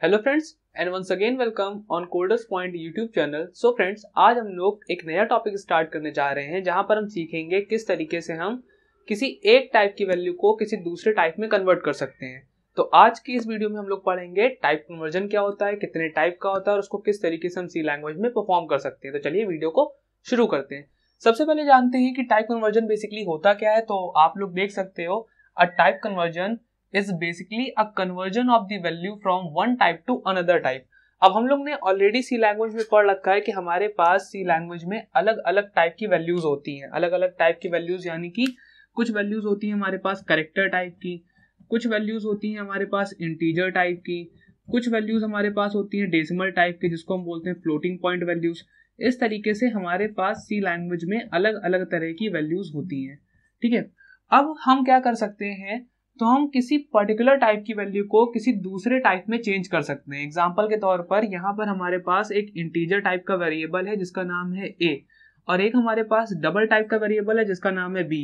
Hello friends and once again welcome on Coders Point YouTube channel. So friends, आज हम लोग एक नया टॉपिक स्टार्ट करने जा रहे हैं जहां पर हम सीखेंगे किस तरीके से हम किसी एक टाइप की वैल्यू को किसी दूसरे टाइप में कन्वर्ट कर सकते हैं। तो आज की इस वीडियो में हम लोग पढ़ेंगे टाइप कन्वर्जन क्या होता है, कितने टाइप का होता है और उसको किस तरीके से हम सी लैंग्वेज में परफॉर्म कर सकते हैं। तो चलिए वीडियो को शुरू करते हैं। सबसे पहले जानते हैं कि टाइप कन्वर्जन बेसिकली होता क्या है। तो आप लोग देख सकते हो, a type conversion is basically a conversion of the value from one type to another type। अब हम लोग ने ऑलरेडी सी लैंग्वेज में पढ़ रखा है कि हमारे पास सी लैंग्वेज में अलग अलग टाइप की वैल्यूज होती हैं। अलग अलग टाइप की वैल्यूज यानी कि कुछ वैल्यूज होती हैं हमारे पास कैरेक्टर टाइप की, कुछ वैल्यूज होती हैं हमारे पास इंटीजर टाइप की, कुछ वैल्यूज हमारे पास होती हैं डेसिमल टाइप की जिसको हम बोलते हैं फ्लोटिंग पॉइंट वैल्यूज। इस तरीके से हमारे पास सी लैंग्वेज में अलग अलग तरह की वैल्यूज होती हैं। ठीक है, अब हम क्या कर सकते हैं, तो हम किसी पर्टिकुलर टाइप की वैल्यू को किसी दूसरे टाइप में चेंज कर सकते हैं। एग्जांपल के तौर पर यहाँ पर हमारे पास एक इंटीजर टाइप का वेरिएबल है जिसका नाम है a, और एक हमारे पास डबल टाइप का वेरिएबल है जिसका नाम है b।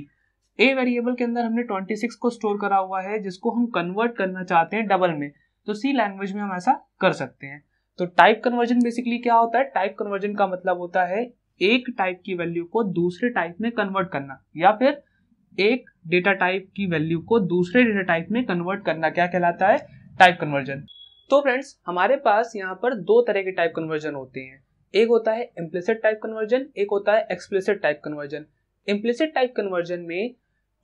a वेरिएबल के अंदर हमने 26 को स्टोर करा हुआ है जिसको हम कन्वर्ट करना चाहते हैं डबल में, तो सी लैंग्वेज में हम ऐसा कर सकते हैं। तो टाइप कन्वर्जन बेसिकली क्या होता है? टाइप कन्वर्जन का मतलब होता है एक टाइप की वैल्यू को दूसरे टाइप में कन्वर्ट करना, या फिर एक डेटा टाइप की वैल्यू को दूसरे डेटा टाइप में कन्वर्ट करना। क्या कहलाता है? Type conversion. तो फ्रेंड्स, हमारे पास यहाँ पर दो तरह के टाइप कन्वर्जन होते हैं। एक होता है इम्प्लिसिट टाइप कन्वर्जन, एक होता है explicit type conversion. Implicit type conversion में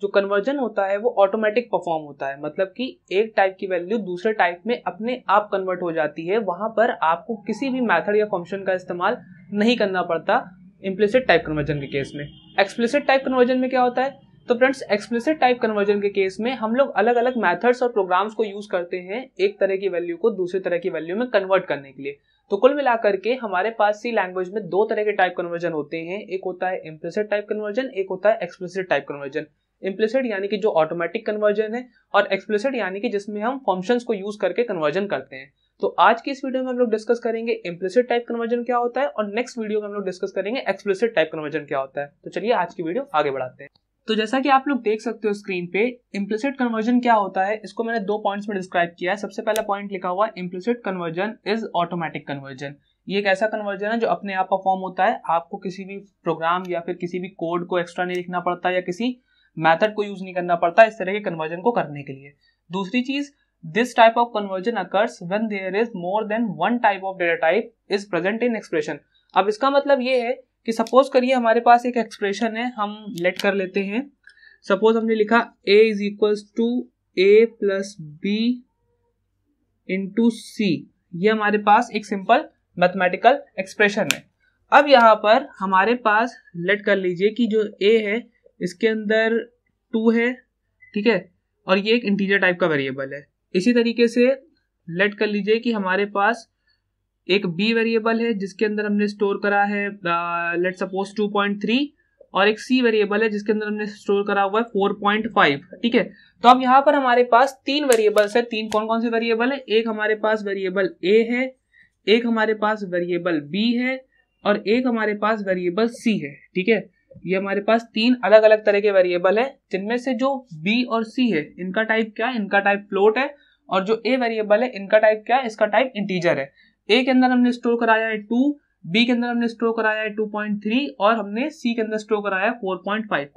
जो कन्वर्जन होता है वो ऑटोमेटिक परफॉर्म होता है, मतलब कि एक टाइप की वैल्यू दूसरे टाइप में अपने आप कन्वर्ट हो जाती है। वहां पर आपको किसी भी मेथड या फंक्शन का इस्तेमाल नहीं करना पड़ता इम्प्लिसिट टाइप कन्वर्जन के केस में। एक्सप्लिसिट टाइप कन्वर्जन में क्या होता है? तो फ्रेंड्स, एक्सप्लिसिट टाइप कन्वर्जन के केस में हम लोग अलग अलग मेथड्स और प्रोग्राम्स को यूज करते हैं एक तरह की वैल्यू को दूसरी तरह की वैल्यू में कन्वर्ट करने के लिए। तो कुल मिलाकर के हमारे पास सी लैंग्वेज में दो तरह के टाइप कन्वर्जन होते हैं। एक होता है इम्प्लिसिट टाइप कन्वर्जन, एक होता है एक्सप्लिसिट टाइप कन्वर्जन। इम्प्लिसिट यानी कि जो ऑटोमेटिक कन्वर्जन है, और एक्सप्लिसिट यानी कि जिसमें हम फंक्शंस को यूज करके कन्वर्जन करते हैं। तो आज की इस वीडियो में हम लोग डिस्कस करेंगे इम्प्लिसिट टाइप कन्वर्जन क्या होता है, और नेक्स्ट वीडियो में हम लोग डिस्कस करेंगे एक्सप्लिसिट टाइप कन्वर्जन क्या होता है। तो चलिए आज की वीडियो आगे बढ़ाते हैं। तो जैसा कि आप लोग देख सकते हो स्क्रीन पे, इम्प्लिसिट कन्वर्जन क्या होता है इसको मैंने दो पॉइंट्स में डिस्क्राइब किया है। सबसे पहला पॉइंट लिखा हुआ है implicit conversion is automatic conversion. ये एक ऐसा कन्वर्जन है जो अपने आप परफॉर्म होता है, आपको किसी भी प्रोग्राम या फिर किसी भी कोड को एक्स्ट्रा नहीं लिखना पड़ता या किसी मेथड को यूज नहीं करना पड़ता इस तरह के कन्वर्जन को करने के लिए। दूसरी चीज, this type of conversion occurs when there is more than one type of data type is present in expression. अब इसका मतलब ये है कि सपोज करिए हमारे पास एक एक्सप्रेशन है, हम लेट कर लेते हैं। सपोज हमने लिखा a is equals to a plus B into C. ये हमारे पास एक सिंपल मैथमेटिकल एक्सप्रेशन है। अब यहाँ पर हमारे पास लेट कर लीजिए कि जो a है इसके अंदर 2 है, ठीक है, और ये एक इंटीजर टाइप का वेरिएबल है। इसी तरीके से लेट कर लीजिए कि हमारे पास एक b वेरिएबल है जिसके अंदर हमने स्टोर करा है लेट सपोज 2.3, और एक c वेरिएबल है जिसके अंदर हमने स्टोर करा हुआ है 4.5। ठीक है, तो अब यहाँ पर हमारे पास तीन वेरिएबल्स है। तीन कौन कौन से वेरिएबल है? एक हमारे पास वेरिएबल a है, एक हमारे पास वेरिएबल b है, और एक हमारे पास वेरिएबल c है। ठीक है, ये हमारे पास तीन अलग अलग तरह के वेरिएबल है, जिनमें से जो b और c है इनका टाइप क्या है? इनका टाइप फ्लोट है। और जो a वेरिएबल है इनका टाइप क्या है? इसका टाइप इंटीजर है। a के अंदर हमने स्टोर कराया है 2, b के अंदर हमने स्टोर कराया है 2.3, और हमने c के अंदर स्टोर कराया है 4.5।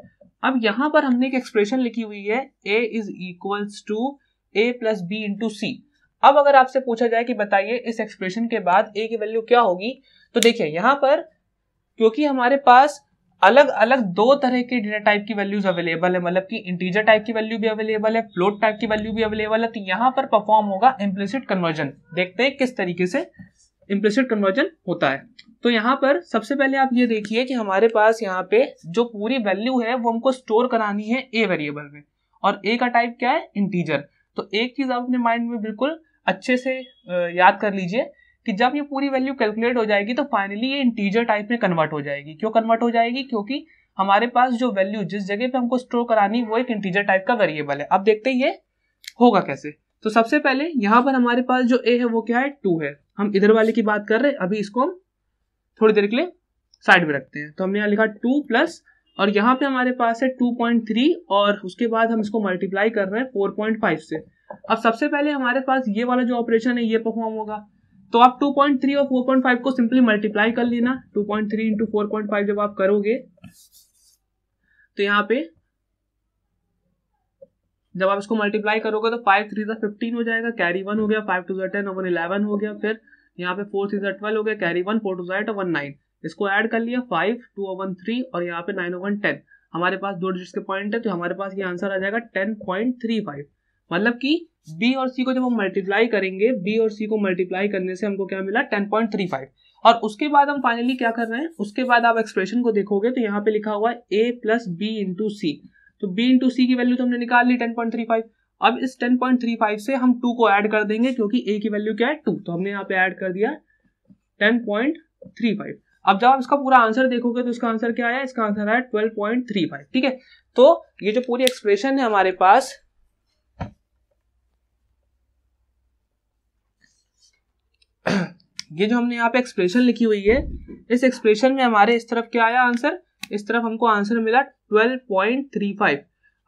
अब यहाँ पर हमने एक एक्सप्रेशन लिखी हुई है a is equals to a plus B into C. अब अगर आपसे पूछा जाए कि बताइए इस एक्सप्रेशन के बाद a की वैल्यू क्या होगी, तो देखिए यहाँ पर क्योंकि हमारे पास अलग अलग दो तरह के डेटा टाइप की वैल्यूज अवेलेबल है, मतलब कि इंटीजर टाइप की वैल्यू भी अवेलेबल है, फ्लोट टाइप की वैल्यू भी अवेलेबल है, तो यहाँ पर परफॉर्म होगा इम्प्लिसिट कन्वर्जन। देखते हैं किस तरीके से इम्प्लिसिट कन्वर्जन होता है। तो यहाँ पर सबसे पहले आप ये देखिए कि हमारे पास यहाँ पे जो पूरी वैल्यू है वो हमको स्टोर करानी है a वेरिएबल में, और a का टाइप क्या है? इंटीजर। तो एक चीज आप अपने माइंड में बिल्कुल अच्छे से याद कर लीजिए कि जब ये पूरी वैल्यू कैलकुलेट हो जाएगी तो फाइनली ये इंटीजर टाइप में कन्वर्ट हो जाएगी। क्यों कन्वर्ट हो जाएगी? क्योंकि हमारे पास जो वैल्यू जिस जगह पे हमको स्टोर करानी वो एक इंटीजर टाइप का वेरिएबल है। अब देखते हैं ये होगा कैसे। तो सबसे पहले यहाँ पर हमारे पास जो a है वो क्या है? 2 है। हम इधर वाले की बात कर रहे हैं, अभी इसको हम थोड़ी देर के लिए साइड में रखते हैं। तो हमने यहाँ लिखा 2 प्लस, और यहाँ पे हमारे पास है 2.3, और उसके बाद हम इसको मल्टीप्लाई कर रहे हैं 4.5 से। अब सबसे पहले हमारे पास ये वाला जो ऑपरेशन है ये परफॉर्म होगा, तो आप 2.3 और 4.5 को सिंपली मल्टीप्लाई कर लेना। 2.3 इंटू 4.5 जब आप करोगे तो यहाँ पे जब आप इसको मल्टीप्लाई करोगे तो 5 3 15 हो जाएगा, कैरी 1 हो गया, 5 2 10 और 1 11 हो गया, फिर यहाँ पे 4 3 12 हो गया, कैरी 1 4 2 8 और 1 9, इसको ऐड कर लिया 5 2 और 1 3 और यहाँ पे 9 और 1 10, हमारे पास 2 डिजिट्स के पॉइंट है, तो हमारे पास ये आंसर आ जाएगा 10.35। मतलब कि बी और सी को जब हम मल्टीप्लाई करेंगे, बी और सी को मल्टीप्लाई करने से हमको क्या मिला 10.35। और उसके बाद हम फाइनली क्या कर रहे हैं, उसके बाद आप एक्सप्रेशन को देखोगे तो यहाँ पे लिखा हुआ है a प्लस बी इंटू सी, तो b इंटू सी की वैल्यू तो हमने निकाल ली 10.35। अब इस 10.35 से हम 2 को ऐड कर देंगे क्योंकि a की वैल्यू क्या है 2, तो हमने यहाँ पे ऐड कर दिया 10.35। अब जब आप इसका पूरा आंसर देखोगे तो इसका आंसर क्या आया, इसका आंसर आया 12.35। ठीक है, तो ये जो पूरी एक्सप्रेशन है हमारे पास, ये जो हमने यहाँ पे एक्सप्रेशन लिखी हुई है, इस एक्सप्रेशन में हमारे इस तरफ क्या आया आंसर, इस तरफ हमको आंसर मिला 12.35।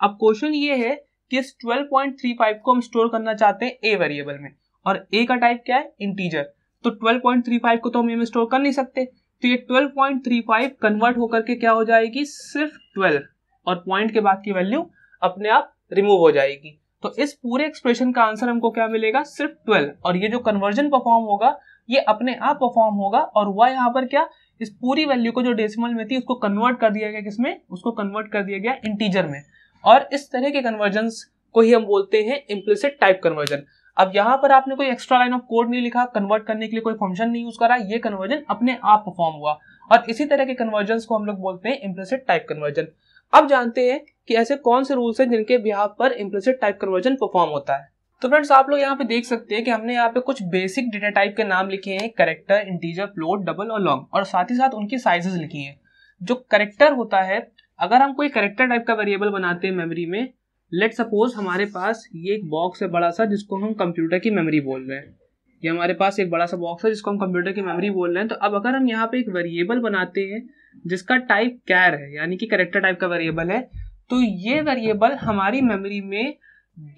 अब क्वेश्चन ये है कि इस 12.35 को हम स्टोर करना चाहते हैं ए वेरिएबल में, और ए का टाइप क्या है इंटीजर, तो 12.35 को तो हम ए में स्टोर कर नहीं सकते, तो ये 12.35 कन्वर्ट होकर के क्या हो जाएगी सिर्फ 12, और पॉइंट के बाद की वैल्यू अपने आप रिमूव हो जाएगी। तो इस पूरे एक्सप्रेशन का आंसर हमको क्या मिलेगा सिर्फ 12, और ये जो कन्वर्जन परफॉर्म होगा ये अपने आप परफॉर्म होगा, और हुआ यहाँ पर क्या, इस पूरी वैल्यू को जो डेसिमल में थी उसको कन्वर्ट कर दिया गया किसमें, उसको कन्वर्ट कर दिया गया इंटीजर में, और इस तरह के कन्वर्जन्स को ही हम बोलते हैं इम्प्लिसिट टाइप कन्वर्जन। अब यहाँ पर आपने कोई एक्स्ट्रा लाइन ऑफ कोड नहीं लिखा, कन्वर्ट करने के लिए कोई फंक्शन नहीं यूज करा, ये कन्वर्जन अपने आप परफॉर्म हुआ, और इसी तरह के कन्वर्जन्स को हम लोग बोलते हैं इम्प्लिसिट टाइप कन्वर्जन। अब जानते हैं कि ऐसे कौन से रूल्स हैं जिनके बिहाफ पर इम्प्लिसिट टाइप कन्वर्जन परफॉर्म होता है। तो फ्रेंड्स आप लोग यहाँ पे देख सकते हैं कि हमने यहाँ पे कुछ बेसिक डेटा टाइप के नाम लिखे हैं, कैरेक्टर, इंटीजर, फ्लोट, डबल और लॉन्ग, और साथ ही साथ उनकी साइजेस लिखी हैं। जो कैरेक्टर होता है, अगर हम कोई कैरेक्टर टाइप का वेरिएबल बनाते हैं मेमोरी में, लेट सपोज हमारे पास ये एक बॉक्स है बड़ा सा जिसको हम कंप्यूटर की मेमोरी बोल रहे हैं, ये हमारे पास एक बड़ा सा बॉक्स है जिसको हम कंप्यूटर की मेमोरी बोल रहे हैं। तो अब अगर हम यहाँ पे एक वेरिएबल बनाते हैं जिसका टाइप कैर है, यानी कि कैरेक्टर टाइप का वेरिएबल है, तो ये वेरिएबल हमारी मेमोरी में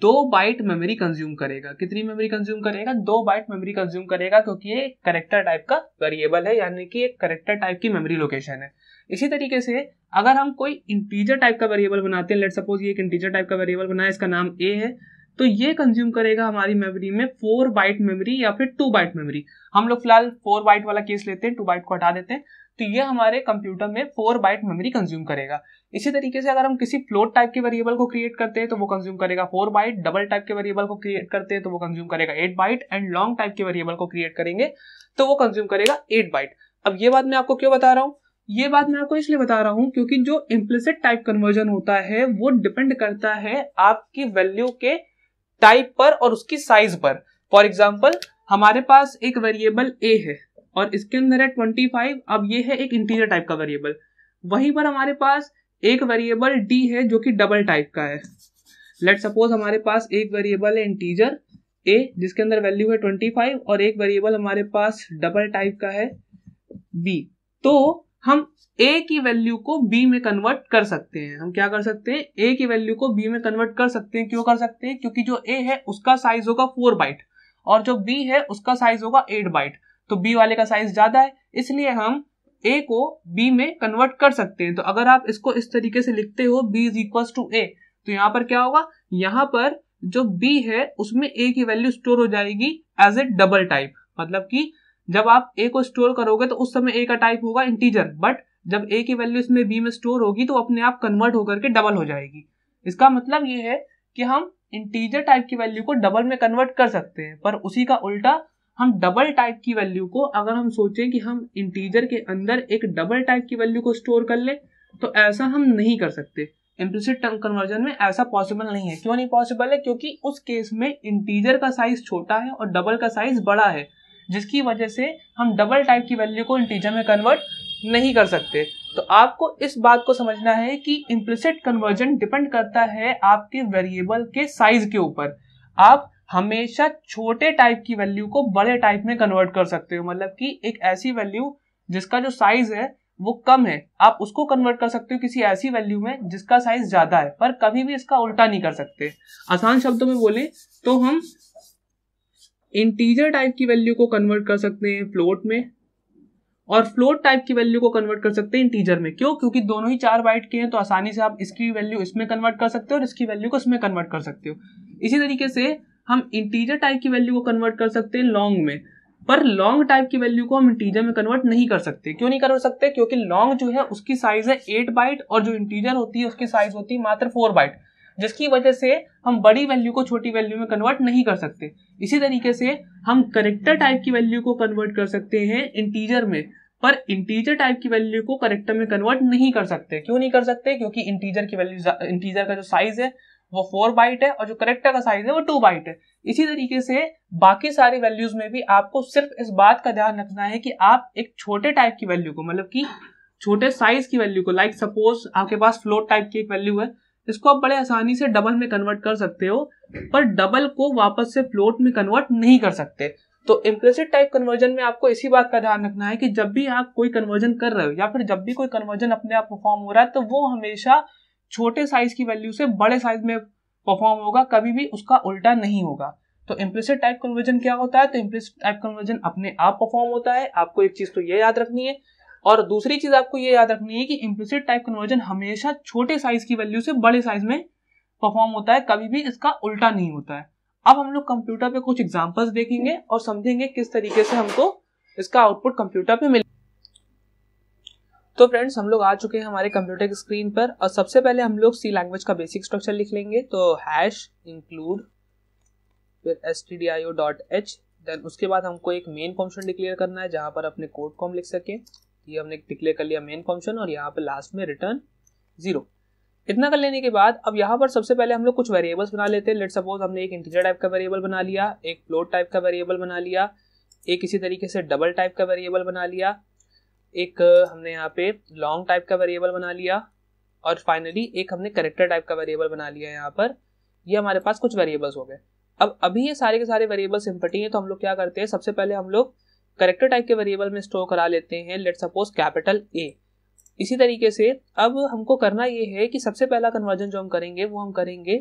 2 बाइट मेमोरी कंज्यूम करेगा। कितनी मेमोरी कंज्यूम करेगा, 2 बाइट मेमोरी कंज्यूम करेगा, क्योंकि ये कैरेक्टर टाइप का वेरिएबल है, यानी कि एक कैरेक्टर टाइप की मेमोरी लोकेशन है। इसी तरीके से अगर हम कोई इंटीजर टाइप का वेरिएबल बनाते हैं, लेट सपोज ये एक इंटीजर टाइप का वेरिएबल बनाया, इसका नाम a है, तो ये कंज्यूम करेगा हमारी मेमोरी में 4 बाइट मेमोरी या फिर 2 बाइट मेमोरी। हम लोग फिलहाल 4 बाइट वाला केस लेते हैं, 2 बाइट को हटा देते हैं, तो ये हमारे कंप्यूटर में 4 बाइट मेमोरी कंज्यूम करेगा। इसी तरीके से अगर हम किसी फ्लोट टाइप के वेरिएबल को क्रिएट करते हैं तो वो कंज्यूम करेगा 4 बाइट, डबल टाइप के वेरिएबल को क्रिएट करते हैं तो वो कंज्यूम करेगा 8 बाइट, एंड लॉन्ग टाइप के वेरिएबल को क्रिएट करेंगे तो वो कंज्यूम करेगा 8 बाइट। अब ये बात मैं आपको क्यों बता रहा हूँ, ये बात मैं आपको इसलिए बता रहा हूं क्योंकि जो इम्प्लिसिट टाइप कन्वर्जन होता है वो डिपेंड करता है आपकी वैल्यू के टाइप पर और उसकी साइज पर। फॉर एग्जांपल हमारे पास एक वेरिएबल a है और इसके अंदर है 25, अब ये है एक इंटीजर टाइप का वेरिएबल। वहीं पर हमारे पास एक वेरिएबल d है जो कि डबल टाइप का है। लेट सपोज हमारे पास एक वेरिएबल है इंटीजर a जिसके अंदर वैल्यू है 25 और एक वेरिएबल हमारे पास डबल टाइप का है b। तो हम a की वैल्यू को b में कन्वर्ट कर सकते हैं। हम क्या कर सकते हैं, a की वैल्यू को b में कन्वर्ट कर सकते हैं। क्यों कर सकते हैं, क्योंकि जो a है उसका साइज होगा 4 बाइट और जो b है उसका साइज होगा 8 बाइट, तो b वाले का साइज ज्यादा है, इसलिए हम a को b में कन्वर्ट कर सकते हैं। तो अगर आप इसको इस तरीके से लिखते हो b is equal to a, तो यहाँ पर क्या होगा, यहाँ पर जो b है उसमें a की वैल्यू स्टोर हो जाएगी एज ए डबल टाइप। मतलब कि जब आप a को स्टोर करोगे तो उस समय a का टाइप होगा इंटीजर, बट जब a की वैल्यू इसमें b में स्टोर होगी तो अपने आप कन्वर्ट होकर के डबल हो जाएगी। इसका मतलब ये है कि हम इंटीजर टाइप की वैल्यू को डबल में कन्वर्ट कर सकते हैं, पर उसी का उल्टा हम डबल टाइप की वैल्यू को, अगर हम सोचें कि हम इंटीजर के अंदर एक डबल टाइप की वैल्यू को स्टोर कर ले, तो ऐसा हम नहीं कर सकते। इम्प्लिसिट कन्वर्जन में ऐसा पॉसिबल नहीं है। क्यों नहीं पॉसिबल है, क्योंकि उस केस में इंटीजर का साइज छोटा है और डबल का साइज बड़ा है, जिसकी वजह से हम डबल टाइप की वैल्यू को इंटीजर में कन्वर्ट नहीं कर सकते। तो आपको इस बात को समझना है कि इम्प्लिसिट कन्वर्जन डिपेंड करता है आपके वेरिएबल के साइज के ऊपर। आप हमेशा छोटे टाइप की वैल्यू को बड़े टाइप में कन्वर्ट कर सकते हो। मतलब कि एक ऐसी वैल्यू जिसका जो साइज है वो कम है, आप उसको कन्वर्ट कर सकते हो किसी ऐसी वैल्यू में जिसका साइज ज्यादा है, पर कभी भी इसका उल्टा नहीं कर सकते। आसान शब्दों में बोले तो हम इंटीजर टाइप की वैल्यू को कन्वर्ट कर सकते हैं फ्लोट में, और फ्लोट टाइप की वैल्यू को कन्वर्ट कर सकते हैं इंटीजर में। क्यों? क्योंकि दोनों ही 4 बाइट के हैं, तो आसानी से आप इसकी वैल्यू इसमें कन्वर्ट कर सकते हो और इसकी वैल्यू को इसमें कन्वर्ट कर सकते हो। इसी तरीके से हम इंटीजर टाइप की वैल्यू को कन्वर्ट कर सकते हैं लॉन्ग में, पर लॉन्ग टाइप की वैल्यू को हम इंटीजर में कन्वर्ट नहीं कर सकते। क्यों नहीं कर सकते? क्योंकि लॉन्ग जो है उसकी साइज है 8 बाइट और जो इंटीजर होती है उसकी साइज होती है मात्र 4 बाइट, जिसकी वजह से हम बड़ी वैल्यू को छोटी वैल्यू में कन्वर्ट नहीं कर सकते। इसी तरीके से हम कैरेक्टर टाइप की वैल्यू को कन्वर्ट कर सकते हैं इंटीजर में, पर इंटीजर टाइप की वैल्यू को कैरेक्टर में कन्वर्ट नहीं कर सकते। क्यों नहीं कर सकते? क्योंकि इंटीजर की वैल्यू, इंटीजर का जो साइज है वो 4 बाइट है और जो कैरेक्टर का साइज है वो 2 बाइट है। इसी तरीके से बाकी सारी वैल्यूज में भी आपको सिर्फ इस बात का ध्यान रखना है कि आप एक छोटे टाइप की वैल्यू को, मतलब कि छोटे साइज की वैल्यू को, लाइक सपोज आपके पास फ्लोट टाइप की एक वैल्यू है, इसको आप बड़े आसानी से डबल में कन्वर्ट कर सकते हो, पर डबल को वापस से फ्लोट में कन्वर्ट नहीं कर सकते। तो इम्प्लिसिट टाइप कन्वर्जन में आपको इसी बात का ध्यान रखना है कि जब भी आप कोई कन्वर्जन कर रहे हो या फिर जब भी कोई कन्वर्जन अपने आप परफॉर्म हो रहा है, तो वो हमेशा छोटे साइज की वैल्यू से बड़े साइज में परफॉर्म होगा, कभी भी उसका उल्टा नहीं होगा। तो इम्प्लिसिट टाइप कन्वर्जन क्या होता है? तो इम्प्लिसिट टाइप कन्वर्जन अपने आप परफॉर्म होता है। आपको एक चीज तो ये याद रखनी है, और दूसरी चीज आपको ये याद रखनी है कि इम्प्लिसिट टाइप कन्वर्जन हमेशा छोटे साइज की वैल्यू से बड़े साइज में परफॉर्म होता है, कभी भी इसका उल्टा नहीं होता है। अब हम लोग कंप्यूटर पे कुछ एग्जांपल्स देखेंगे और समझेंगे किस तरीके से हमको इसका आउटपुट कंप्यूटर पे मिले। तो फ्रेंड्स, हम लोग आ चुके हैं हमारे कंप्यूटर की स्क्रीन पर, और सबसे पहले हम लोग सी लैंग्वेज का बेसिक स्ट्रक्चर लिख लेंगे। तो हैश इंक्लूड फिर stdio.h, देन उसके बाद हमको एक मेन फंक्शन डिक्लेयर करना है जहां पर अपने कोड को हम लिख सके। ये हमने डिक्लेयर कर लिया मेन फंक्शन, और यहाँ पे लास्ट में रिटर्न 0। इतना कर लेने के बाद अब यहाँ पर सबसे पहले हम लोग कुछ वेरिएबल्स बना लेते हैं। लेट सपोज हमने एक इंटीजर टाइप का वेरिएबल बना लिया, एक फ्लोट टाइप का वेरिएबल बना लिया, एक इसी तरीके से डबल टाइप का वेरिएबल बना लिया, एक हमने यहाँ पे लॉन्ग टाइप का वेरिएबल बना लिया, और फाइनली एक हमने कैरेक्टर टाइप का वेरिएबल बना लिया। यहाँ पर ये हमारे पास कुछ वेरिएबल्स हो गए। अब अभी ये सारे के सारे वेरिएबल्स सिंपटी हैं, तो हम लोग क्या करते हैं, सबसे पहले हम लोग कैरेक्टर टाइप के वेरिएबल में स्टोर करा लेते हैं, लेट सपोज कैपिटल ए। इसी तरीके से अब हमको करना ये है कि सबसे पहला कन्वर्जन जो हम करेंगे वो हम करेंगे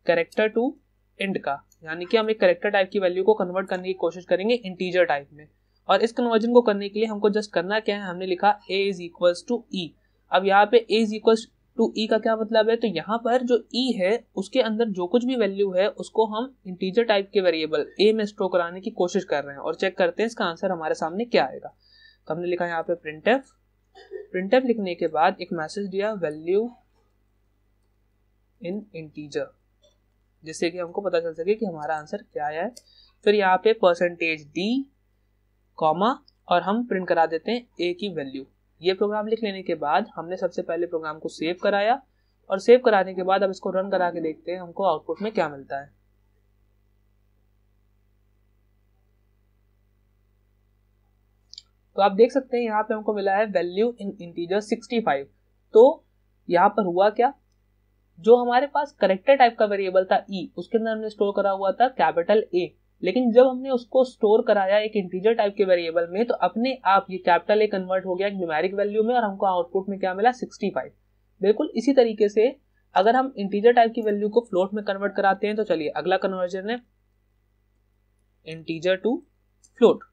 कैरेक्टर टू इंट का, यानी कि हम एक कैरेक्टर टाइप की वैल्यू को कन्वर्ट करने की कोशिश करेंगे इंटीजर टाइप में। और इस कन्वर्जन को करने के लिए हमको जस्ट करना क्या है, हमने लिखा a इज इक्वल्स टू ई। अब यहाँ पे a इज इक्वल्स टू ई का क्या मतलब है? तो यहाँ पर जो e है उसके अंदर जो कुछ भी वैल्यू है उसको हम इंटीजर टाइप के वेरिएबल a में स्टोर कराने की कोशिश कर रहे हैं, और चेक करते हैं इसका आंसर हमारे सामने क्या आएगा। तो हमने लिखा यहाँ पे प्रिंटफ लिखने के बाद एक मैसेज दिया वैल्यू इन इंटीजर, जिससे कि हमको पता चल सके कि हमारा आंसर क्या है। फिर यहाँ पे %d कॉमा, और हम प्रिंट करा देते हैं a की वैल्यू। ये प्रोग्राम लिख लेने के बाद हमने सबसे पहले प्रोग्राम को सेव कराया, और सेव कराने के बाद अब इसको रन करा के देखते हैं हमको आउटपुट में क्या मिलता है। तो आप देख सकते हैं यहाँ पे हमको मिला है वैल्यू इन इंटीजर 65। तो यहाँ पर हुआ क्या, जो हमारे पास कैरेक्टर टाइप का वेरिएबल था e, उसके अंदर हमने स्टोर करा हुआ था कैपिटल A, लेकिन जब हमने उसको स्टोर कराया एक इंटीजर टाइप के वेरिएबल में, तो अपने आप ये कैपिटल A कन्वर्ट हो गया एक न्यूमेरिक वैल्यू में, और हमको आउटपुट में क्या मिला, 65। बिल्कुल इसी तरीके से अगर हम इंटीजर टाइप की वैल्यू को फ्लोट में कन्वर्ट कराते हैं, तो चलिए अगला कन्वर्जन है इंटीजर टू फ्लोट।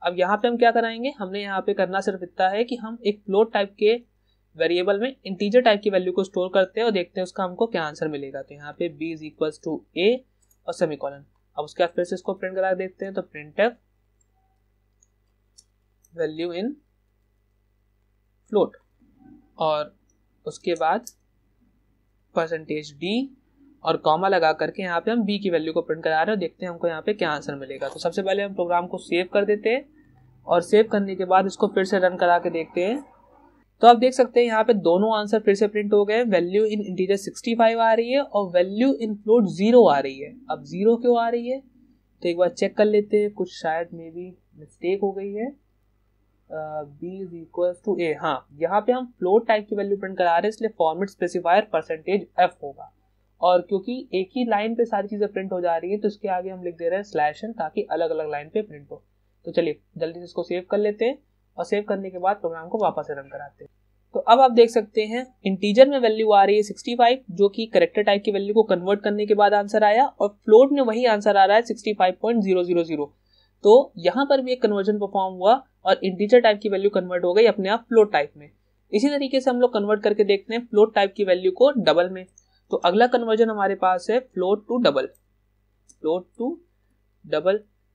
अब यहाँ पे हम क्या कराएंगे, हमने यहाँ पे करना सिर्फ इतना है कि हम एक फ्लोट टाइप के वेरिएबल में इंटीजर टाइप की वैल्यू को स्टोर करते हैं और देखते हैं उसका हमको क्या आंसर मिलेगा। तो यहाँ पे b is equals to a और सेमीकोलन। अब उसके बाद फिर से इसको प्रिंट करा देखते हैं, तो प्रिंटफ वैल्यू इन फ्लोट, और उसके बाद %d और कॉमा लगा करके यहाँ पे हम b की वैल्यू को प्रिंट करा रहे हैं, और देखते हैं हमको यहाँ पे क्या आंसर मिलेगा। तो सबसे पहले हम प्रोग्राम को सेव कर देते हैं, और सेव करने के बाद इसको फिर से रन करा के देखते हैं। तो आप देख सकते हैं यहाँ पे दोनों आंसर फिर से प्रिंट हो गए। वैल्यू इन इंटीजर 65 आ रही है और वैल्यू इन फ्लोट 0 आ रही है। अब 0 क्यों आ रही है, तो एक बार चेक कर लेते हैं, कुछ शायद मे बी मिस्टेक हो गई है। b is equal to a, हाँ यहाँ पे हम फ्लोट टाइप की वैल्यू प्रिंट करा रहे हैं, इसलिए फॉर्मेट स्पेसिफायर %f होगा, और क्योंकि एक ही लाइन पे सारी चीजें प्रिंट हो जा रही है तो इसके आगे हम लिख दे रहे हैं /n, ताकि अलग अलग लाइन पे प्रिंट हो। तो चलिए जल्दी से इसको सेव कर लेते हैं और सेव करने के बाद प्रोग्राम को वापस रन कराते हैं। तो अब आप देख सकते हैं इंटीजर में वैल्यू आ रही है 65 जो कि कैरेक्टर टाइप की वैल्यू को कन्वर्ट करने के बाद आंसर आया, और फ्लोट में वही आंसर आ रहा है 65.000। तो यहाँ पर भी एक कन्वर्जन परफॉर्म हुआ और इंटीजर टाइप की वैल्यू कन्वर्ट हो गई अपने आप फ्लोट टाइप में। इसी तरीके से हम लोग कन्वर्ट करके देखते हैं फ्लोट टाइप की वैल्यू को डबल में। तो अगला कन्वर्जन हमारे पास है फ्लोट टू डबल।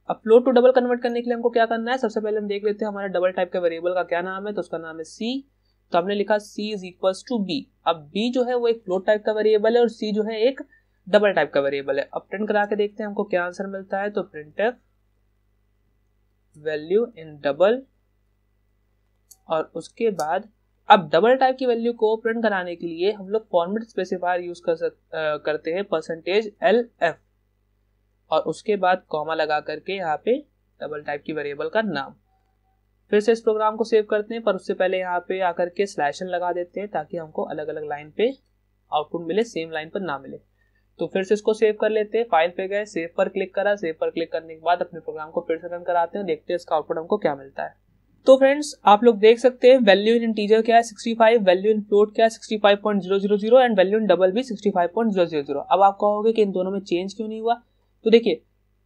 अब फ्लोट टू डबल कन्वर्ट करने के लिए हमको क्या करना है, सबसे पहले हम देख लेते हैं हमारे डबल टाइप के वेरिएबल का क्या नाम है। तो उसका नाम है सी। तो हमने लिखा c is equals to B. अब b जो है वो एक फ्लोट टाइप का वेरिएबल है और c जो है एक डबल टाइप का वेरिएबल है। अब प्रिंट करा के देखते हैं हमको क्या आंसर मिलता है। तो printf वैल्यू इन डबल, और उसके बाद अब डबल टाइप की वैल्यू को प्रिंट कराने के लिए हम लोग फॉर्मेट स्पेसिफायर यूज करते हैं %lf, और उसके बाद कॉमा लगा करके यहाँ पे डबल टाइप की वेरिएबल का नाम। फिर से इस प्रोग्राम को सेव करते हैं, पर उससे पहले यहाँ पे आकर के /n लगा देते हैं ताकि हमको अलग अलग लाइन पे आउटपुट मिले, सेम लाइन पर ना मिले। तो फिर से इसको सेव कर लेते हैं, फाइल पे गए, सेव पर क्लिक करा, सेव पर क्लिक करने के बाद अपने प्रोग्राम को फिर से रन कराते हैं, देखते हैं इसका आउटपुट हमको क्या मिलता है। तो फ्रेंड्स आप लोग देख सकते हैं वैल्यू इन इंटीजर क्या है 65, वैल्यू इन फ्लोट क्या है 65.000 एंड वैल्यू इन डबल भी 65.000। अब आप कहोगे कि इन दोनों में चेंज क्यों नहीं हुआ। तो देखिए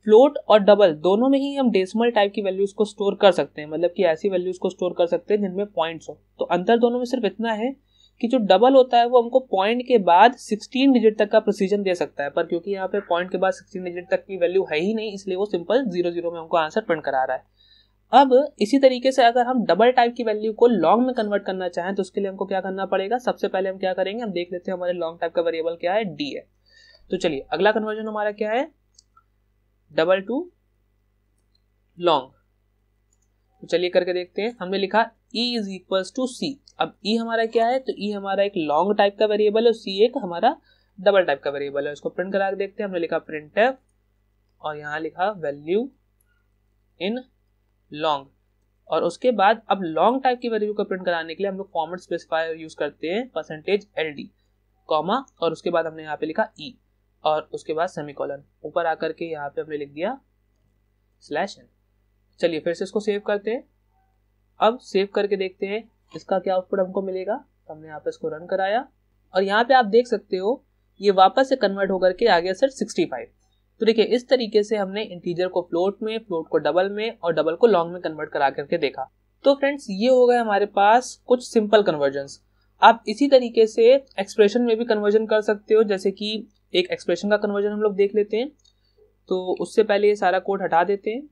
फ्लोट और डबल दोनों में ही हम डेसिमल टाइप की वैल्यूज को स्टोर कर सकते हैं, मतलब कि ऐसी वैल्यूज को स्टोर कर सकते हैं जिनमें पॉइंट्स हो। तो अंतर दोनों में सिर्फ इतना है कि जो डबल होता है वो हमको पॉइंट के बाद 16 डिजिट तक का प्रिसीजन दे सकता है, पर क्योंकि यहाँ पे पॉइंट के बाद 16 डिजिट तक की वैल्यू है ही नहीं, इसलिए वो सिंपल 00 में हमको आंसर प्रिंट करा रहा है। अब इसी तरीके से अगर हम डबल टाइप की वैल्यू को लॉन्ग में कन्वर्ट करना चाहें तो उसके लिए हमको क्या करना पड़ेगा। सबसे पहले हम क्या करेंगे, हम देख लेते हैं हमारे लॉन्ग टाइप का वेरिएबल क्या है, डी है। तो चलिए अगला कन्वर्जन हमारा क्या है, डबल टू लॉन्ग। तो चलिए करके देखते हैं। हमने लिखा e इज इक्वल्स टू सी। अब e हमारा क्या है, तो e हमारा एक लॉन्ग टाइप का वेरिएबल है और c एक हमारा डबल टाइप का वेरिएबल है। इसको प्रिंट करा के देखते हैं। हमने लिखा printf और यहाँ लिखा वैल्यू इन लॉन्ग, और उसके बाद अब लॉन्ग टाइप की वैल्यू को प्रिंट कराने के लिए हम लोग फॉर्मेट स्पेसिफायर यूज करते हैं %ld कॉमा, और उसके बाद हमने यहाँ पे लिखा e और उसके बाद सेमीकोलन, ऊपर आकर के यहाँ पे हमने लिख दिया /n। चलिए फिर से इसको सेव करते हैं। अब सेव करके देखते हैं इसका क्या आउटपुट हमको मिलेगा। तो हमने यहाँ पे इसको रन कराया और यहाँ पे आप देख सकते हो ये वापस से कन्वर्ट होकर के आ गया सर 65। तो देखिए इस तरीके से हमने इंटीजर को फ्लोट में, फ्लोट को डबल में और डबल को लॉन्ग में कन्वर्ट करा करके देखा। तो फ्रेंड्स ये हो गए हमारे पास कुछ सिंपल कन्वर्जन्स। आप इसी तरीके से एक्सप्रेशन में भी कन्वर्जन कर सकते हो, जैसे कि एक एक्सप्रेशन का कन्वर्जन हम लोग देख लेते हैं। तो उससे पहले ये सारा कोड हटा देते हैं।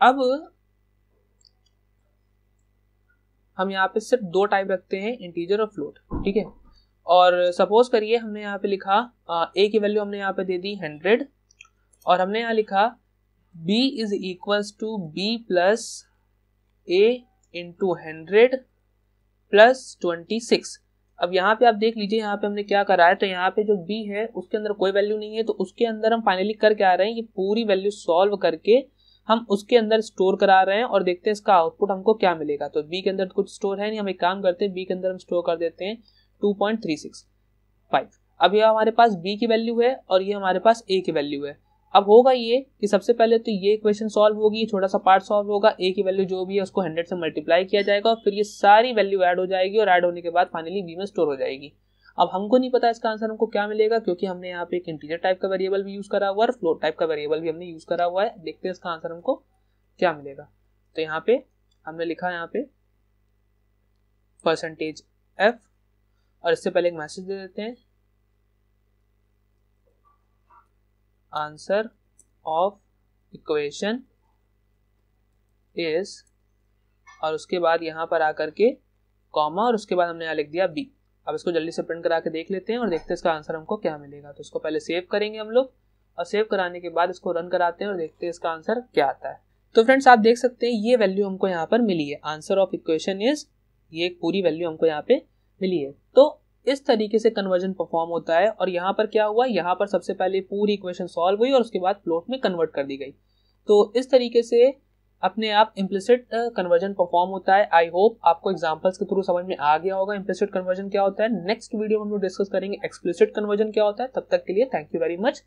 अब हम यहाँ पे सिर्फ दो टाइप रखते हैं, इंटीजर और फ्लोट, ठीक है। और सपोज करिए हमने यहाँ पे लिखा a की वैल्यू हमने यहाँ पे दे दी 100 और हमने यहाँ लिखा b is equals to b plus a into 100 plus 26। अब यहाँ पे आप देख लीजिए यहाँ पे हमने क्या करा है, तो यहाँ पे जो b है उसके अंदर कोई वैल्यू नहीं है, तो उसके अंदर हम फाइनली कर क्या रहे हैं, ये पूरी वैल्यू सॉल्व करके हम उसके अंदर स्टोर करा रहे हैं और देखते हैं इसका आउटपुट हमको क्या मिलेगा। तो b के अंदर कुछ स्टोर है नहीं, हम एक काम करते हैं b के अंदर हम स्टोर कर देते हैं 2.365। अब ये हमारे पास b की वैल्यू है और ये हमारे पास a की वैल्यू है। अब होगा ये कि सबसे पहले तो ये इक्वेशन सॉल्व होगी, ये छोटा सा पार्ट सॉल्व होगा, a की वैल्यू जो भी है उसको 100 से मल्टीप्लाई किया जाएगा और फिर ये सारी वैल्यू ऐड हो जाएगी और ऐड होने के बाद फाइनली b में स्टोर हो जाएगी। अब हमको नहीं पता इसका आंसर हमको क्या मिलेगा, क्योंकि हमने यहाँ पे एक इंटीजर टाइप का वेरिएबल भी यूज करा हुआ है और फ्लोट टाइप का वेरिएबल भी हमने यूज करा हुआ है। देखते हैं इसका आंसर हमको क्या मिलेगा। तो यहाँ पे हमने लिखा यहाँ पे %f और इससे पहले एक मैसेज दे देते हैं, आंसर ऑफ इक्वेशन इज, और उसके बाद यहाँ पर आकर के कॉमा और उसके बाद हमने यहाँ लिख दिया b। अब इसको जल्दी से प्रिंट करा के देख लेते हैं और देखते हैं इसका आंसर हमको क्या मिलेगा। तो इसको पहले सेव करेंगे हम लोग और सेव कराने के बाद इसको रन कराते हैं और देखते हैं इसका आंसर क्या आता है। तो फ्रेंड्स आप देख सकते हैं ये वैल्यू हमको यहाँ पर मिली है, आंसर ऑफ इक्वेशन इज, ये एक पूरी वैल्यू हमको यहाँ पे मिली है। तो इस तरीके से कन्वर्जन परफॉर्म होता है और यहाँ पर क्या हुआ, यहाँ पर सबसे पहले पूरी इक्वेशन सॉल्व हुई और उसके बाद फ्लोट में कन्वर्ट कर दी गई। तो इस तरीके से अपने आप इम्प्लिसिट कन्वर्जन परफॉर्म होता है। आई होप आपको एग्जांपल्स के थ्रू समझ में आ गया होगा इम्प्लिसिट कन्वर्जन क्या होता है। नेक्स्ट वीडियो में हम लोग डिस्कस करेंगे एक्सप्लिसिट कन्वर्जन क्या होता है। तब तक के लिए थैंक यू वेरी मच।